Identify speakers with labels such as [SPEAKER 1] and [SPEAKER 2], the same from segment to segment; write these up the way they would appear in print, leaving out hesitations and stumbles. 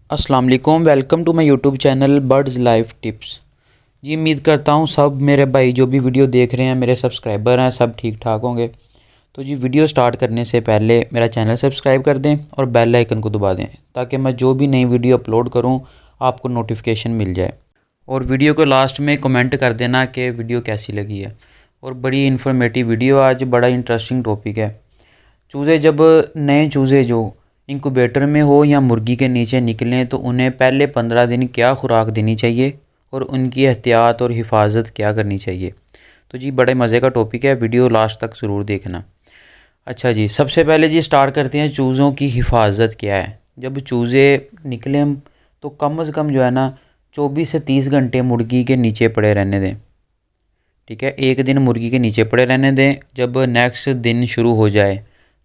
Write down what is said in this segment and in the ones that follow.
[SPEAKER 1] अस्सलाम वालेकुम। Welcome to my YouTube channel birds life tips. जी उम्मीद करता हूँ सब मेरे भाई जो भी वीडियो देख रहे हैं, मेरे सब्सक्राइबर हैं, सब ठीक ठाक होंगे। तो जी वीडियो स्टार्ट करने से पहले मेरा चैनल सब्सक्राइब कर दें और बेल आइकन को दबा दें ताकि मैं जो भी नई वीडियो अपलोड करूँ आपको नोटिफिकेशन मिल जाए। और वीडियो को लास्ट में कमेंट कर देना कि वीडियो कैसी लगी है। और बड़ी इन्फॉर्मेटिव वीडियो, आज बड़ा इंटरेस्टिंग टॉपिक है। चूज़े जब नए चूज़े जो इंक्यूबेटर में हो या मुर्गी के नीचे निकलें तो उन्हें पहले 15 दिन क्या खुराक देनी चाहिए और उनकी एहतियात और हिफाजत क्या करनी चाहिए। तो जी बड़े मज़े का टॉपिक है, वीडियो लास्ट तक ज़रूर देखना। अच्छा जी, सबसे पहले जी स्टार्ट करते हैं चूज़ों की हिफाजत क्या है। जब चूज़े निकलें तो कम से कम जो है ना 24 से 30 घंटे मुर्गी के नीचे पड़े रहने दें। ठीक है, एक दिन मुर्गी के नीचे पड़े रहने दें। जब नेक्स्ट दिन शुरू हो जाए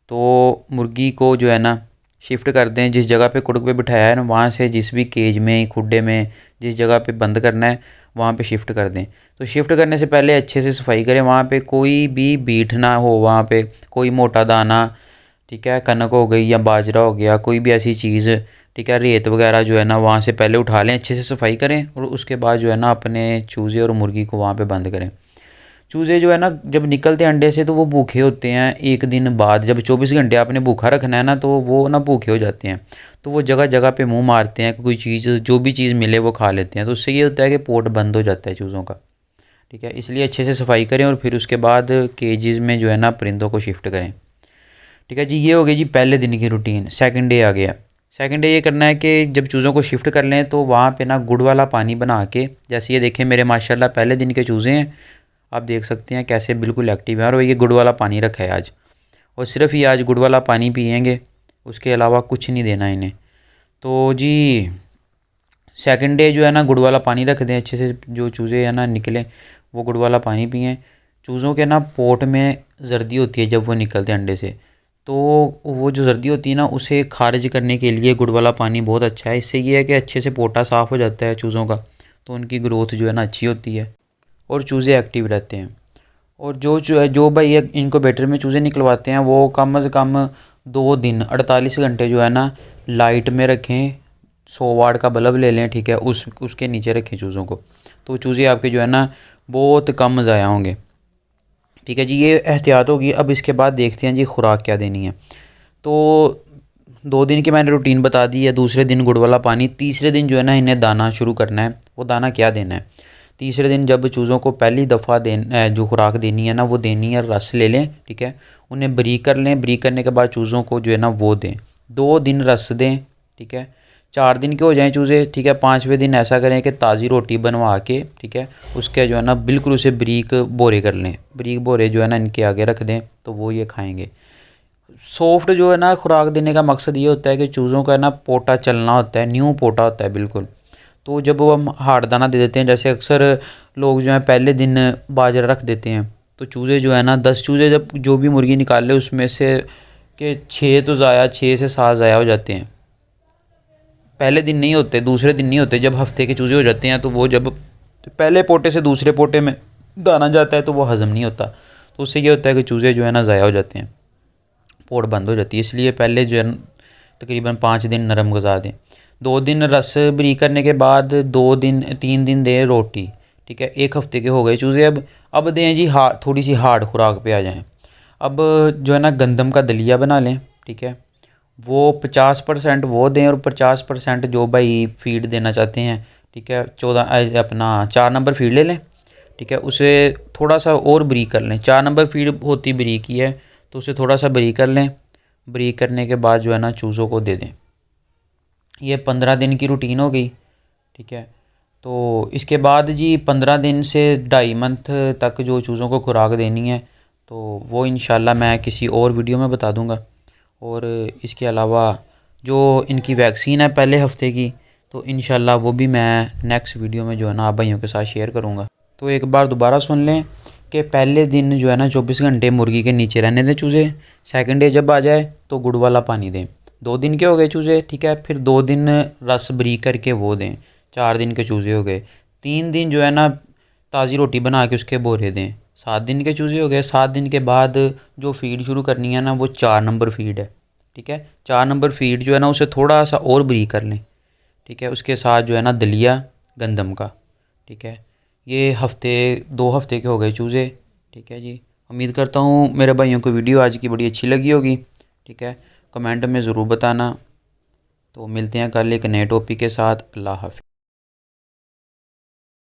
[SPEAKER 1] तो मुर्गी को जो है ना शिफ्ट कर दें। जिस जगह पे कुड़क पे बिठाया है ना, वहाँ से जिस भी केज में, खुड्डे में, जिस जगह पे बंद करना है वहाँ पे शिफ्ट कर दें। तो शिफ्ट करने से पहले अच्छे से सफाई करें। वहाँ पे कोई भी बीठ ना हो, वहाँ पे कोई मोटा दाना, ठीक है, कनक हो गई या बाजरा हो गया, कोई भी ऐसी चीज़, ठीक है, रेत वगैरह जो है ना वहाँ से पहले उठा लें, अच्छे से सफाई करें और उसके बाद जो है ना अपने चूज़े और मुर्गी को वहाँ पे बंद करें। चूज़े जो है ना जब निकलते हैं अंडे से तो वो भूखे होते हैं। एक दिन बाद जब 24 घंटे आपने भूखा रखना है ना तो वो ना भूखे हो जाते हैं। तो वो जगह जगह पे मुंह मारते हैं, कोई चीज़ जो भी चीज़ मिले वो खा लेते हैं। तो उससे ये होता है कि पोट बंद हो जाता है चूज़ों का। ठीक है, इसलिए अच्छे से सफाई करें और फिर उसके बाद केजेस में जो है ना परिंदों को शिफ्ट करें। ठीक है जी, ये हो गई जी पहले दिन की रूटीन। सेकंड डे आ गया। सेकंड डे ये करना है कि जब चूज़ों को शिफ्ट कर लें तो वहाँ पे ना गुड़ वाला पानी बना के, जैसे ये देखें मेरे माशाल्लाह पहले दिन के चूज़े हैं, आप देख सकते हैं कैसे बिल्कुल एक्टिव है। और ये गुड़ वाला पानी रखा है आज, और सिर्फ ये आज गुड़ वाला पानी पियेंगे, उसके अलावा कुछ नहीं देना इन्हें। तो जी सेकंड डे जो है ना गुड़ वाला पानी रख दें अच्छे से। जो चूज़े है ना निकलें वो गुड़ वाला पानी पिएँ। चूज़ों के ना पोट में जर्दी होती है जब वो निकलते हैं अंडे से, तो वो जो जर्दी होती है ना उसे खारिज करने के लिए गुड़ वाला पानी बहुत अच्छा है। इससे ये है कि अच्छे से पोटा साफ़ हो जाता है चूज़ों का, तो उनकी ग्रोथ जो है ना अच्छी होती है और चूज़े एक्टिव रहते हैं। और जो भाई इनक्यूबेटर में चूज़े निकलवाते हैं वो कम से कम 2 दिन 48 घंटे जो है ना लाइट में रखें। 100 वाट का बल्ब ले लें, ठीक है, उसके नीचे रखें चूज़ों को, तो चूज़े आपके जो है ना बहुत कम ज़ाया होंगे। ठीक है जी, ये एहतियात होगी। अब इसके बाद देखते हैं जी खुराक क्या देनी है। तो 2 दिन की मैंने रूटीन बता दी है। दूसरे दिन गुड़ वाला पानी, तीसरे दिन जो है ना इन्हें दाना शुरू करना है। वो दाना क्या देना है, तीसरे दिन जब चूज़ों को पहली दफ़ा जो खुराक देनी है ना वो देनी है, रस ले लें, ठीक है, उन्हें बरीक कर लें। बरीक करने के बाद चूज़ों को जो है ना वो दें। 2 दिन रस दें, ठीक है, 4 दिन के हो जाएं चूज़े, ठीक है। 5वें दिन ऐसा करें कि ताज़ी रोटी बनवा के, ठीक है, उसके जो है ना बिल्कुल उसे बरीक बोरे कर लें। बरीक बोरे जो है ना इनके आगे रख दें तो वो ये खाएँगे। सॉफ्ट जो है ना खुराक देने का मकसद ये होता है कि चूज़ों का ना पोटा चलना होता है, न्यू पोटा होता है बिल्कुल। तो जब वो हम हार्ड दाना दे देते हैं, जैसे अक्सर लोग जो है पहले दिन बाजरा रख देते हैं, तो चूज़े जो है ना 10 चूज़े जब जो भी मुर्गी निकाल ले उसमें से के 6 तो ज़ाया, 6 से 7 ज़ाया हो जाते हैं। पहले दिन नहीं होते, दूसरे दिन नहीं होते। जब हफ्ते के चूज़े हो जाते हैं तो वो जब पहले पोटे से दूसरे पोटे में दाना जाता है तो वो हज़म नहीं होता, तो उससे ये होता है कि चूज़े जो है ना ज़ाया हो जाते हैं, पोट बंद हो जाती है। इसलिए पहले जो है तकरीबन 5 दिन नरम गुजार दें। 2 दिन रस बरीक करने के बाद 3 दिन दें रोटी, ठीक है। 1 हफ्ते के हो गए चूज़े। अब दें जी थोड़ी सी हार्ड खुराक पे आ जाएं। अब जो है ना गंदम का दलिया बना लें, ठीक है, वो 50% वो दें और 50% जो भाई फीड देना चाहते हैं, ठीक है, 14 अपना 4 नंबर फीड ले लें, ठीक है, उसे थोड़ा सा और बरीक कर लें। 4 नंबर फीड होती बरीक ही है तो उसे थोड़ा सा बरीक कर लें। बरीक करने के बाद जो है ना चूज़ों को दे दें। ये 15 दिन की रूटीन हो गई, ठीक है। तो इसके बाद जी 15 दिन से 2.5 मंथ तक जो चूज़ों को खुराक देनी है तो वो इंशाल्लाह मैं किसी और वीडियो में बता दूंगा। और इसके अलावा जो इनकी वैक्सीन है पहले हफ्ते की, तो इंशाल्लाह वो भी मैं नेक्स्ट वीडियो में जो है ना आप भाइयों के साथ शेयर करूँगा। तो एक बार दोबारा सुन लें कि पहले दिन जो है ना 24 घंटे मुर्गी के नीचे रहने दें चूज़े। सेकंड डे जब आ जाए तो गुड़ वाला पानी दें। 2 दिन के हो गए चूज़े, ठीक है। फिर 2 दिन रस बरीक करके वो दें, 4 दिन के चूज़े हो गए। 3 दिन जो है ना ताज़ी रोटी बना के उसके बोरे दें, 7 दिन के चूज़े हो गए। 7 दिन के बाद जो फीड शुरू करनी है ना वो 4 नंबर फीड है, ठीक है। 4 नंबर फीड जो है ना उसे थोड़ा सा और बरीक कर लें, ठीक है। उसके साथ जो है ना दलिया गंदम का, ठीक है। ये 2 हफ्ते के हो गए चूज़े, ठीक है जी। उम्मीद करता हूँ मेरे भाइयों को वीडियो आज की बड़ी अच्छी लगी होगी, ठीक है। कमेंट में ज़रूर बताना। तो मिलते हैं कल एक नए टॉपिक के साथ। अल्लाह हाफ़िज़।